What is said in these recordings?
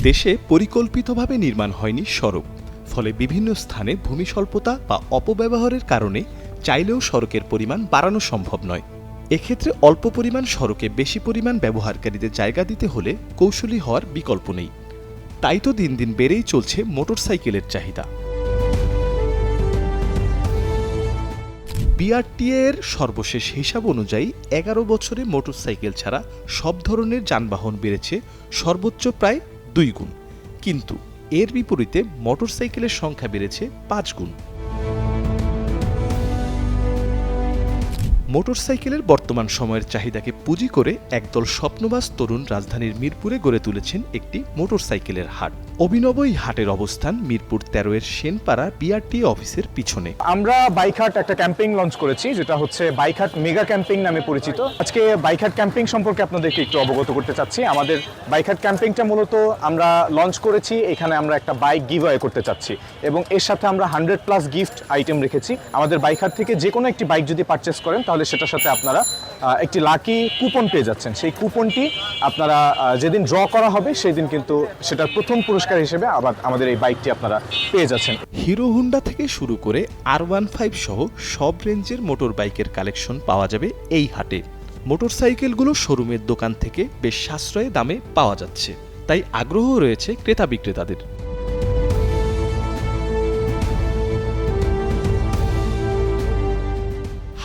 দেশে পরিকল্পিতভাবে নির্মাণ হয়নি সড়ক, ফলে বিভিন্ন স্থানে ভূমি স্বল্পতা বা অপব্যবহারের কারণে চাইলেও সড়কের পরিমাণ বাড়ানো সম্ভব নয়। এক্ষেত্রে অল্প পরিমাণ সড়কে বেশি পরিমাণ ব্যবহারকারীদের জায়গা দিতে হলে কৌশলী হওয়ার বিকল্প নেই। তাই তো দিন দিন বেড়েই চলছে মোটরসাইকেলের চাহিদা। বিআরটিএ এর সর্বশেষ হিসাব অনুযায়ী ১১ বছরে মোটরসাইকেল ছাড়া সব ধরনের যানবাহন বেড়েছে সর্বোচ্চ প্রায় ২ গুণ, কিন্তু এর বিপরীতে মোটরসাইকেলের সংখ্যা বেড়েছে ৫ গুণ। মোটরসাইকেলের বর্তমান সময়ের চাহিদাকে পুঁজি করে একদল স্বপ্নবাজ তরুণ রাজধানীর মিরপুরে গড়ে তুলেছেন একটি মোটরসাইকেলের হাট। অভিনব এই হাটের অবস্থান মিরপুর ১৩ এর সেনপাড়া বিআরটিএ অফিসের পিছনে। আমরা বাইকহাট একটা ক্যাম্পিং লঞ্চ করেছি, যেটা হচ্ছে বাইকহাট মেগা ক্যাম্পিং নামে পরিচিত। আজকে বাইকহাট ক্যাম্পিং সম্পর্কে আপনাদেরকে একটু অবগত করতে চাচ্ছি। আমাদের বাইকহাট ক্যাম্পিংটা মূলত আমরা লঞ্চ করেছি, এখানে আমরা একটা বাইক গিভঅ্যাওয়ে করতে চাচ্ছি এবং এর সাথে আমরা 100+ গিফট আইটেম রেখেছি। আমাদের বাইকহাট থেকে যে কোনো একটি বাইক যদি পারচেস করেন তাহলে সেটার সাথে আপনারা একটি লাকি কুপন পেয়ে যাচ্ছেন। সেই কুপনটি আপনারা যেদিন ড্র করা হবে সেই দিন কিন্তু সেটার প্রথম পুরস্কার হিসেবে আবার আমাদের এই বাইকটি আপনারা পেয়ে যাচ্ছেন। হিরো হুন্ডা থেকে শুরু করে R15 সহ সব রেঞ্জের মোটর বাইকের কালেকশন পাওয়া যাবে এই হাটে। মোটরসাইকেলগুলো শোরুমের দোকান থেকে বেশ সাশ্রয়ী দামে পাওয়া যাচ্ছে, তাই আগ্রহ রয়েছে ক্রেতা বিক্রেতাদের।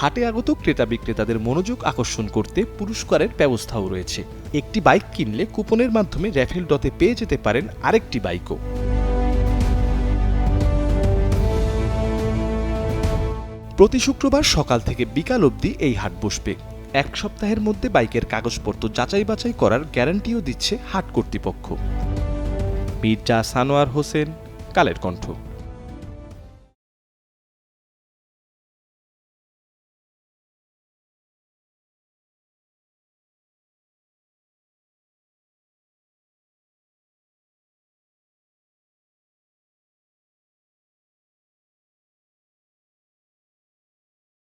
হাটে আগত ক্রেতা বিক্রেতাদের মনোযোগ আকর্ষণ করতে পুরস্কারের ব্যবস্থাও রয়েছে। একটি বাইক কিনলে কুপনের মাধ্যমে র্যাফেল ড্রতে পেয়ে যেতে পারেন আরেকটি বাইকও। প্রতি শুক্রবার সকাল থেকে বিকাল অবধি এই হাট বসবে। এক সপ্তাহের মধ্যে বাইকের কাগজপত্র যাচাই বাছাই করার গ্যারান্টিও দিচ্ছে হাট কর্তৃপক্ষ। মির্জা সানোয়ার হোসেন, কালের কণ্ঠ।